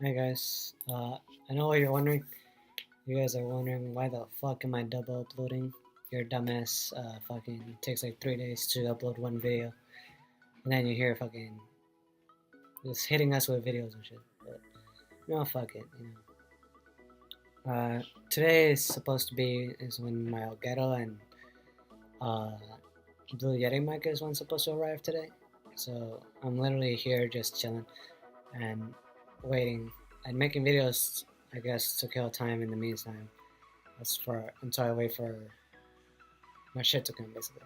Hi guys. I know what you're wondering. You guys are wondering why the fuck am I double uploading? Your dumbass fucking takes like 3 days to upload one video, and then you hear fucking just hitting us with videos and shit. But no, fuck it. Today is supposed to be is when my Elgato and uh, Blue Yeti mic is one supposed to arrive today. So I'm literally here just chilling and waiting and making videos. I guess to kill time in the meantime. That's for until I wait for my shit to come, basically.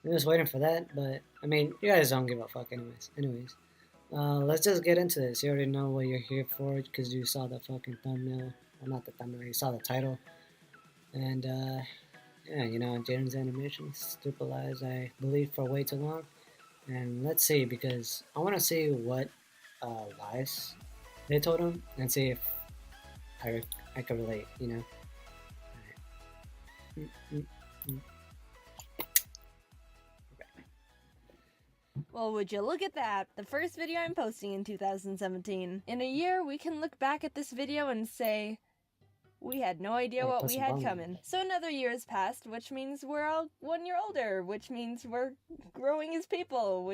I'm just waiting for that, but I mean, you guys don't give a fuck, anyways. Let's just get into this. You already know what you're here for because you saw the fucking thumbnail. Well, not the thumbnail. You saw the title, and yeah, Jaden's animation, Stupid Lies, I believe for way too long. And let's see, because I want to see what lies they told him and see if I can relate. Mm, mm, mm. Well, would you look at that? The first video I'm posting in 2017. In a year, we can look back at this video and say, we had no idea what we had coming. So another year has passed, which means we're all 1 year older, which means we're growing as people,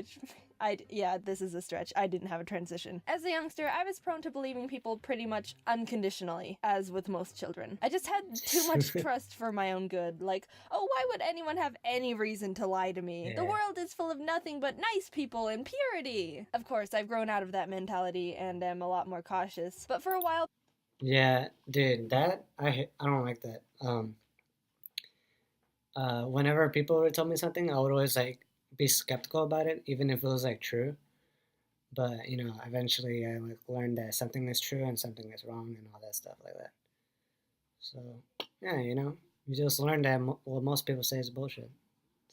yeah, this is a stretch. I didn't have a transition. As a youngster, I was prone to believing people pretty much unconditionally, as with most children. I just had too much trust for my own good. Like, oh, why would anyone have any reason to lie to me? Yeah. The world is full of nothing but nice people and purity. Of course, I've grown out of that mentality and am a lot more cautious, but for a while, yeah, dude, that I don't like that. Whenever people would tell me something, I would always like be skeptical about it, even if it was like true. But eventually I like learned that something is true and something is wrong and all that stuff like that. So yeah, you just learn that what most people say is bullshit.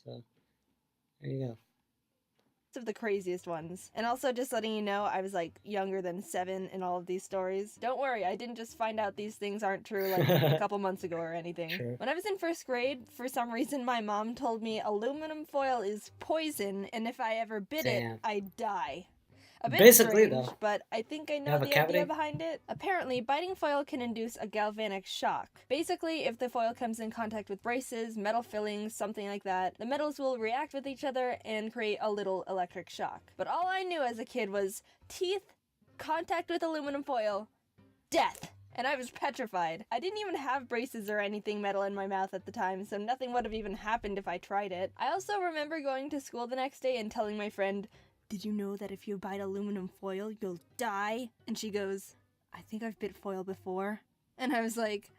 So there you go. of the craziest ones. And also just letting you know, I was like younger than 7 in all of these stories. Don't worry, I didn't just find out these things aren't true like a couple months ago or anything. True. When I was in 1st grade, for some reason my mom told me aluminum foil is poison and if I ever bit it, I'd die. A bit Basically, strange, though. but I think I know the idea behind it. Apparently, biting foil can induce a galvanic shock. Basically, if the foil comes in contact with braces, metal fillings, something like that, the metals will react with each other and create a little electric shock. But all I knew as a kid was teeth, contact with aluminum foil, death. And I was petrified. I didn't even have braces or anything metal in my mouth at the time, so nothing would have even happened if I tried it. I also remember going to school the next day and telling my friend, "Did you know that if you bite aluminum foil, you'll die?" And she goes, "I think I've bit foil before." And I was like,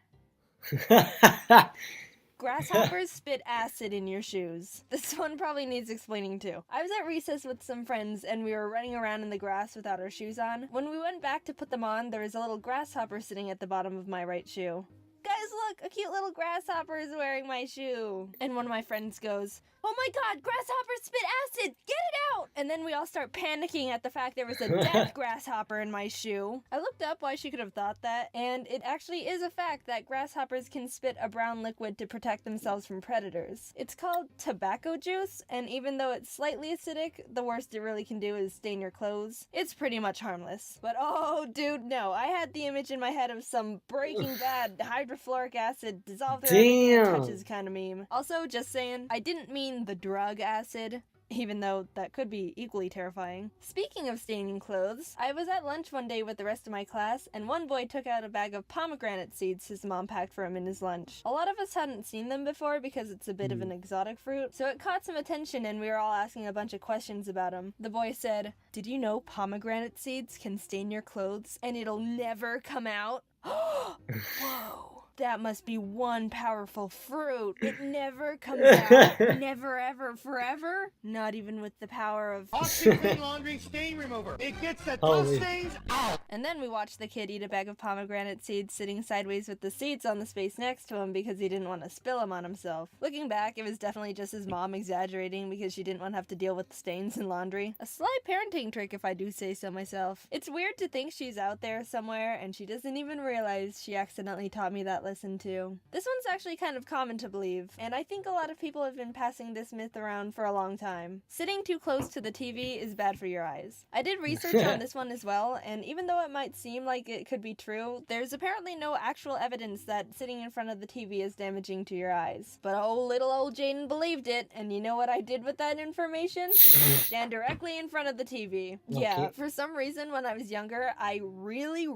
grasshoppers spit acid in your shoes. This one probably needs explaining too. I was at recess with some friends and we were running around in the grass without our shoes on. When we went back to put them on, there was a little grasshopper sitting at the bottom of my right shoe. "Guys, look, a cute little grasshopper is wearing my shoe." And one of my friends goes, "Oh my god, grasshoppers spit acid! Get it out!" And then we all start panicking at the fact there was a death grasshopper in my shoe. I looked up why she could have thought that, and it actually is a fact that grasshoppers can spit a brown liquid to protect themselves from predators. It's called tobacco juice, and even though it's slightly acidic, the worst it really can do is stain your clothes. It's pretty much harmless. But oh, dude, no. I had the image in my head of some Breaking Bad hydrofluoric acid dissolve through everything it touches kind of meme. Also, just saying, I didn't mean the drug acid, even though that could be equally terrifying. Speaking of staining clothes, I was at lunch one day with the rest of my class, and one boy took out a bag of pomegranate seeds his mom packed for him in his lunch. A lot of us hadn't seen them before because it's a bit of an exotic fruit, so it caught some attention and we were all asking a bunch of questions about them. The boy said, "Did you know pomegranate seeds can stain your clothes and it'll never come out?" Whoa. That must be one powerful fruit. It never comes out. Never, ever, forever? Not even with the power of OxiClean Laundry Stain Remover. It gets the tough stains out. And then we watched the kid eat a bag of pomegranate seeds sitting sideways with the seeds on the space next to him because he didn't want to spill them on himself. Looking back, it was definitely just his mom exaggerating because she didn't want to have to deal with the stains in laundry. A sly parenting trick if I do say so myself. It's weird to think she's out there somewhere and she doesn't even realize she accidentally taught me that listened to. This one's actually kind of common to believe, and I think a lot of people have been passing this myth around for a long time. Sitting too close to the TV is bad for your eyes. I did research on this one as well, and even though it might seem like it could be true, there's apparently no actual evidence that sitting in front of the TV is damaging to your eyes. But oh, little old Jaden believed it, and you know what I did with that information? Stand directly in front of the TV. Okay. Yeah, for some reason when I was younger, I really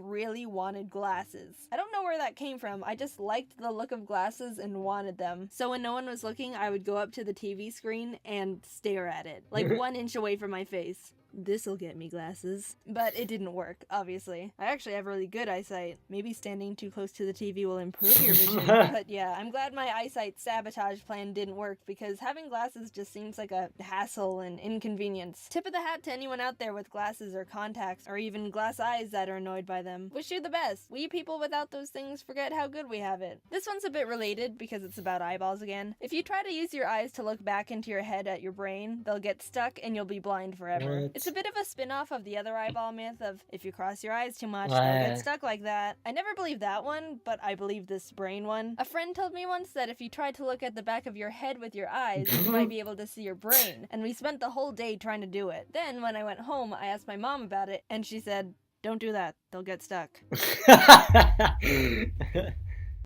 wanted glasses. I don't know where that came from, I just liked the look of glasses and wanted them. So when no one was looking, I would go up to the TV screen and stare at it, like 1 inch away from my face. This'll get me glasses. But it didn't work, obviously. I actually have really good eyesight. Maybe standing too close to the TV will improve your vision. But yeah, I'm glad my eyesight sabotage plan didn't work, because having glasses just seems like a hassle and inconvenience. Tip of the hat to anyone out there with glasses or contacts, or even glass eyes that are annoyed by them. Wish you the best. We people without those things forget how good we have it. This one's a bit related because it's about eyeballs again. If you try to use your eyes to look back into your head at your brain, they'll get stuck and you'll be blind forever. What? It's a bit of a spin-off of the other eyeball myth of if you cross your eyes too much, What? they'll get stuck like that. I never believed that one, but I believe this brain one. A friend told me once that if you tried to look at the back of your head with your eyes, you might be able to see your brain, and we spent the whole day trying to do it. Then, when I went home, I asked my mom about it, and she said, "Don't do that, they'll get stuck."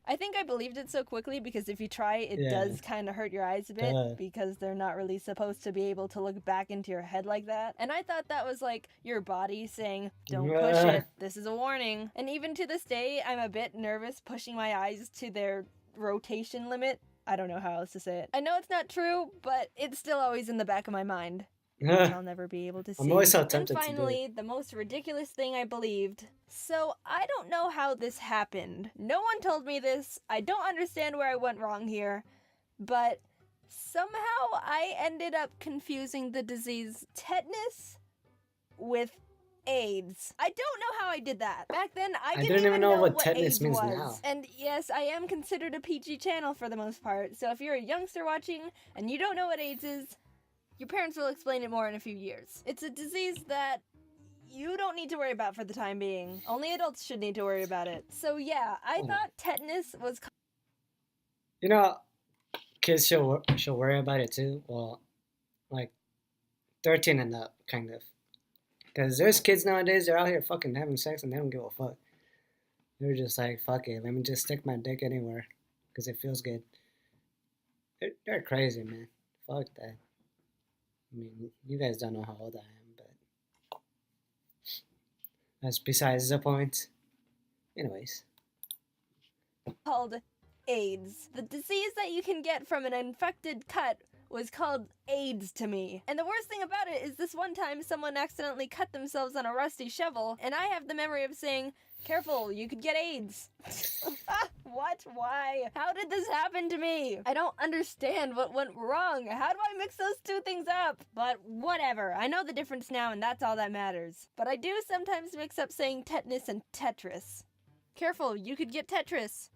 I think I believed it so quickly because if you try, it does kind of hurt your eyes a bit because they're not really supposed to be able to look back into your head like that. And I thought that was like your body saying, "Don't push it, this is a warning." And even to this day, I'm a bit nervous pushing my eyes to their rotation limit. I don't know how else to say it. I know it's not true, but it's still always in the back of my mind. Which I'll never be able to see. I'm always so tempted and to do finally, it. the most ridiculous thing I believed. So, I don't know how this happened. No one told me this. I don't understand where I went wrong here. But somehow I ended up confusing the disease tetanus with AIDS. I don't know how I did that. Back then, I didn't even know what tetanus AIDS means was. now. And yes, I am considered a PG channel for the most part. So if you're a youngster watching and you don't know what AIDS is, your parents will explain it more in a few years. It's a disease that you don't need to worry about for the time being. Only adults should need to worry about it. So yeah, I thought tetanus was... You know, kids should worry about it too. Well, like 13 and up, kind of. Because there's kids nowadays, they're out here fucking having sex and they don't give a fuck. They're just like, fuck it, let me just stick my dick anywhere. Because it feels good. They're crazy, man. Fuck that. I mean, you guys don't know how old I am, but that's besides the point. Anyways. Called AIDS. The disease that you can get from an infected cut was called AIDS to me. And the worst thing about it is this one time someone accidentally cut themselves on a rusty shovel, and I have the memory of saying, "Careful, you could get AIDS." What? Why? How did this happen to me? I don't understand what went wrong. How do I mix those two things up? But whatever. I know the difference now, and that's all that matters. But I do sometimes mix up saying tetanus and Tetris. Careful, you could get Tetris.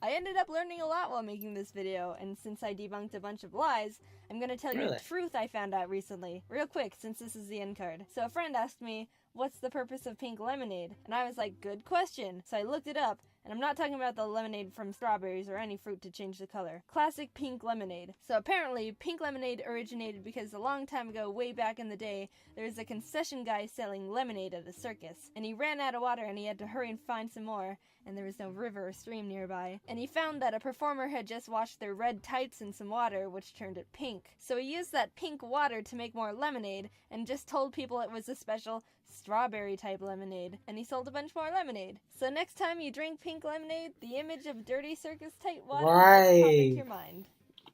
I ended up learning a lot while making this video, and since I debunked a bunch of lies, I'm gonna tell you the truth I found out recently. Real quick, since this is the end card. So a friend asked me, "What's the purpose of pink lemonade?" And I was like, good question. So I looked it up, and I'm not talking about the lemonade from strawberries or any fruit to change the color. Classic pink lemonade. So apparently, pink lemonade originated because a long time ago, way back in the day, there was a concession guy selling lemonade at a circus. And he ran out of water and he had to hurry and find some more, and there was no river or stream nearby. And he found that a performer had just washed their red tights in some water, which turned it pink. So he used that pink water to make more lemonade, and just told people it was a special strawberry type lemonade, and he sold a bunch more lemonade. So next time you drink pink lemonade, the image of dirty circus tight water will pop into your mind.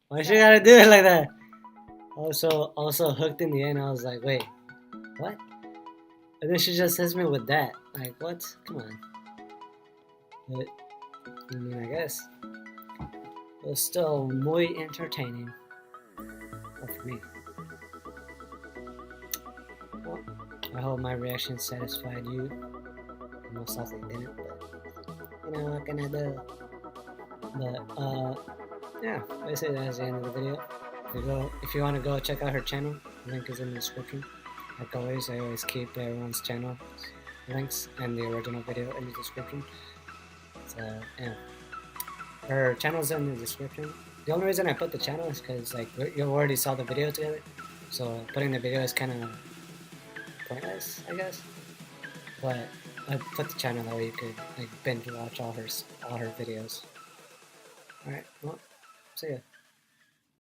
Why she gotta do it like that? Also hooked in the end, I was like, wait, what? And then she just hits me with that. Like, what? Come on. But, I mean, I guess it was still muy entertaining. Well, for me. Well, I hope my reaction satisfied you. Most likely didn't, but you know, what can I do? But yeah, basically that's the end of the video. If you want to go check out her channel, the link is in the description. Like always, I always keep everyone's channel links and the original video in the description. So yeah, Her channel's in the description. The only reason I put the channel is because like you already saw the video together, so putting the video is kind of pointless, I guess. But I put the channel that way you could like binge watch all her videos. All right, well, see ya.